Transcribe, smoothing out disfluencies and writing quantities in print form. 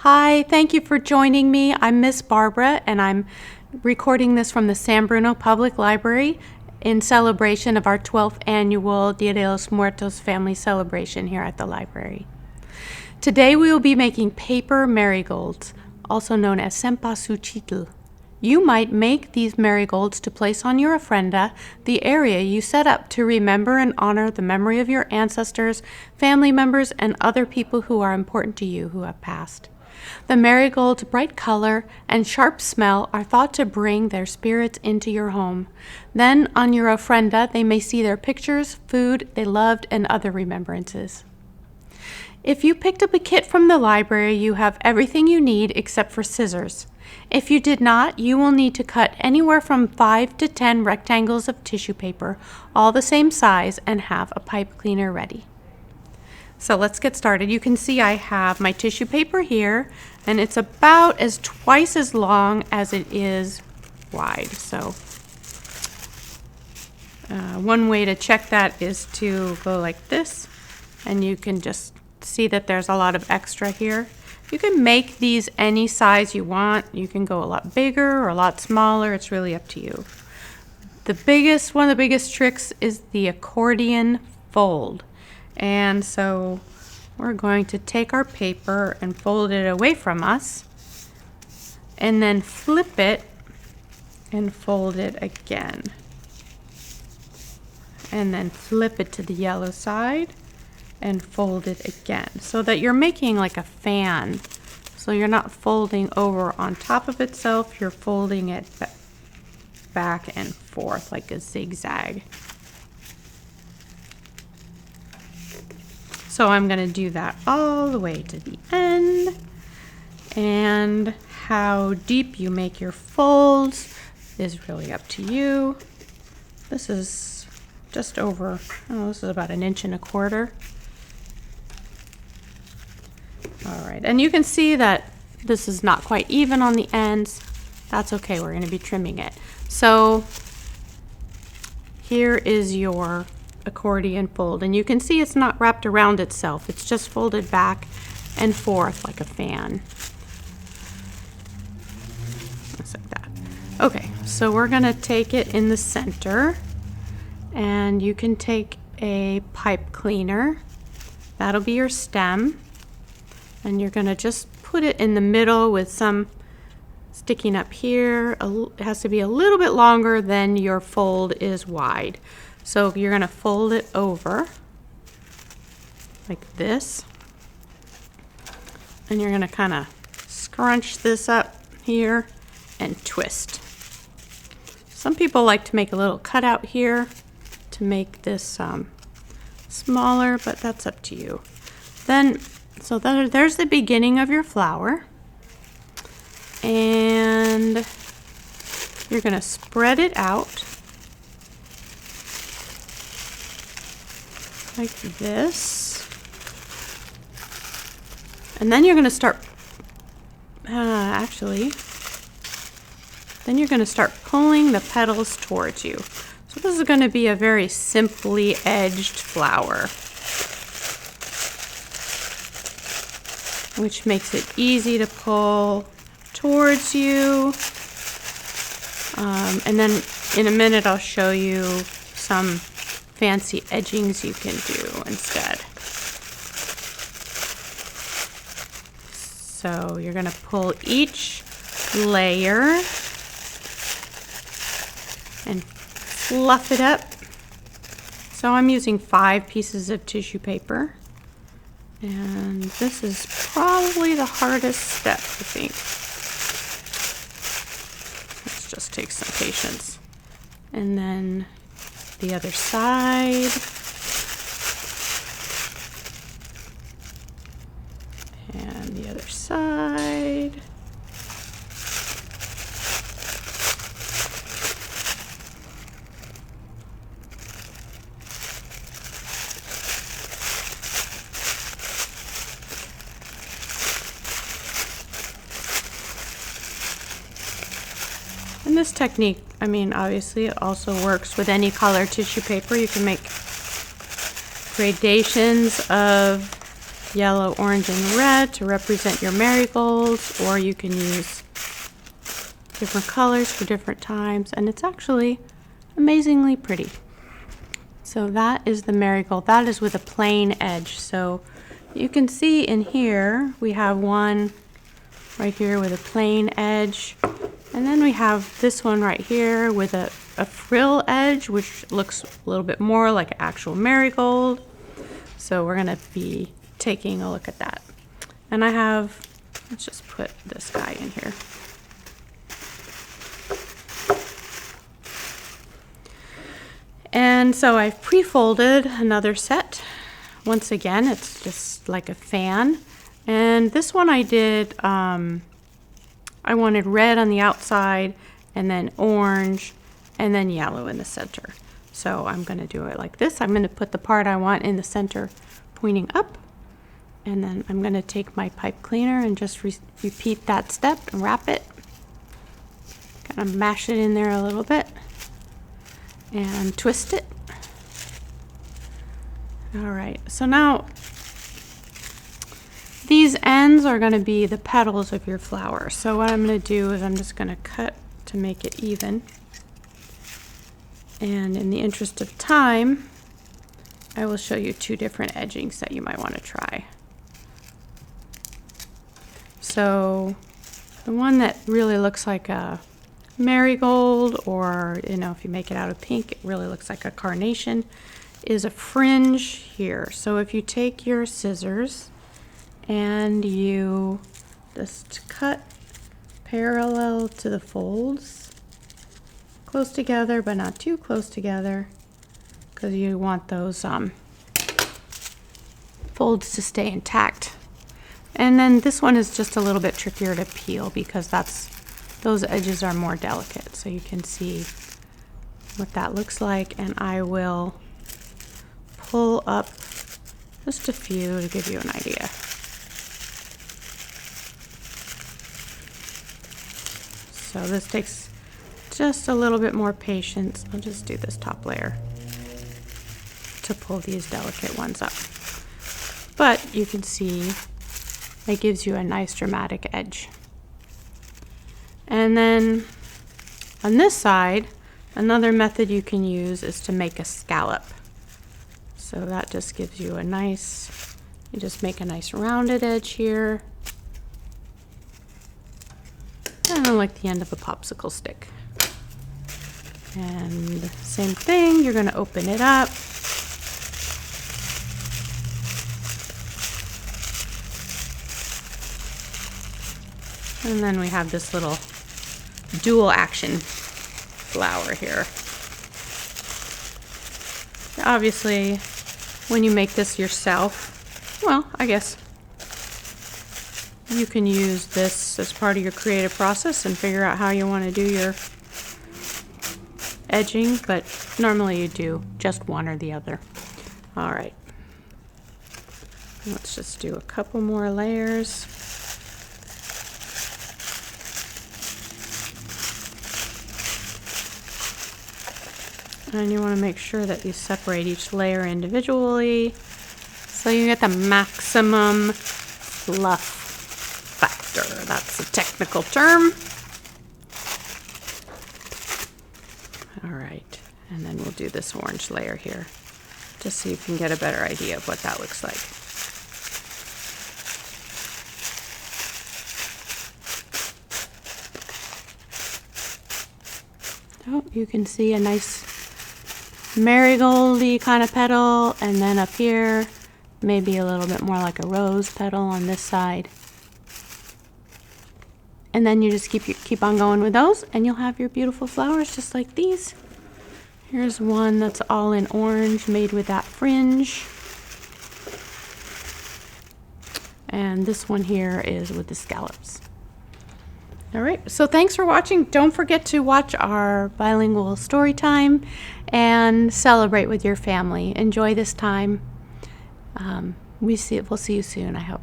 Hi, thank you for joining me. I'm Miss Barbara, and I'm recording this from the San Bruno Public Library in celebration of our 12th annual Dia de los Muertos family celebration here at the library. Today we will be making paper marigolds, also known as cempasúchil. You might make these marigolds to place on your ofrenda, the area you set up to remember and honor the memory of your ancestors, family members, and other people who are important to you who have passed. The marigold's bright color and sharp smell are thought to bring their spirits into your home. Then, on your ofrenda, they may see their pictures, food they loved, and other remembrances. If you picked up a kit from the library, you have everything you need except for scissors. If you did not, you will need to cut anywhere from 5 to 10 rectangles of tissue paper, all the same size, and have a pipe cleaner ready. So let's get started. You can see I have my tissue paper here, and it's about twice as long as it is wide. So one way to check that is to go like this, and you can just see that there's a lot of extra here. You can make these any size you want. You can go a lot bigger or a lot smaller. It's really up to you. One of the biggest tricks is the accordion fold. And so we're going to take our paper and fold it away from us, and then flip it and fold it again. And then flip it to the yellow side and fold it again, so that you're making like a fan. So you're not folding over on top of itself, you're folding it back and forth like a zigzag. So I'm going to do that all the way to the end. And how deep you make your folds is really up to you. This is just over, this is about 1.25 inches. All right, and you can see that this is not quite even on the ends. That's okay, we're going to be trimming it. So here is your accordion fold, and you can see it's not wrapped around itself, it's just folded back and forth like a fan. Just like that. Okay, so we're gonna take it in the center, and you can take a pipe cleaner. That'll be your stem, and you're gonna just put it in the middle with some sticking up here. It has to be a little bit longer than your fold is wide. So you're going to fold it over like this, and you're going to kind of scrunch this up here and twist. Some people like to make a little cutout here to make this smaller, but that's up to you. So there's the beginning of your flower, and you're going to spread it out like this, and then you're going to start then you're going to start pulling the petals towards you. So this is going to be a very simply edged flower, which makes it easy to pull towards you. And then in a minute I'll show you some fancy edgings you can do instead. So you're going to pull each layer and fluff it up. So I'm using 5 pieces of tissue paper, and this is probably the hardest step, I think. Let's just take some patience. And then the other side, and the other side. And this technique, obviously it also works with any color tissue paper. You can make gradations of yellow, orange, and red to represent your marigolds, or you can use different colors for different times, and it's actually amazingly pretty. So that is the marigold. That is with a plain edge. So you can see in here we have one right here with a plain edge, and then we have this one right here with a frill edge, which looks a little bit more like an actual marigold. So we're gonna be taking a look at that. And I have, let's just put this guy in here. And so I've pre-folded another set. Once again, it's just like a fan. And this one I did, I wanted red on the outside, and then orange, and then yellow in the center. So I'm gonna do it like this. I'm gonna put the part I want in the center pointing up, and then I'm gonna take my pipe cleaner and just repeat that step and wrap it. Kind of mash it in there a little bit and twist it. All right, so now these ends are going to be the petals of your flower. So what I'm going to do is I'm just going to cut to make it even. And in the interest of time, I will show you two different edgings that you might want to try. So the one that really looks like a marigold, or if you make it out of pink, it really looks like a carnation, is a fringe here. So if you take your scissors and you just cut parallel to the folds, close together but not too close together, because you want those folds to stay intact. And then this one is just a little bit trickier to peel because those edges are more delicate. So you can see what that looks like, and I will pull up just a few to give you an idea. So this takes just a little bit more patience. I'll just do this top layer to pull these delicate ones up. But you can see it gives you a nice dramatic edge. And then on this side, another method you can use is to make a scallop. So that just gives you you just make a nice rounded edge here. Kind of like the end of a popsicle stick. And same thing, you're going to open it up. And then we have this little dual action flower here. Obviously, when you make this yourself, well, I guess you can use this as part of your creative process and figure out how you want to do your edging, but normally you do just one or the other. All right, let's just do a couple more layers. And you want to make sure that you separate each layer individually so you get the maximum fluff factor. That's a technical term. All right, and then we'll do this orange layer here just so you can get a better idea of what that looks like. Oh, you can see a nice marigoldy kind of petal, and then up here maybe a little bit more like a rose petal on this side. And then you just keep on going with those, and you'll have your beautiful flowers just like these. Here's one that's all in orange, made with that fringe. And this one here is with the scallops. All right, so thanks for watching. Don't forget to watch our bilingual story time and celebrate with your family. Enjoy this time. We'll see you soon, I hope.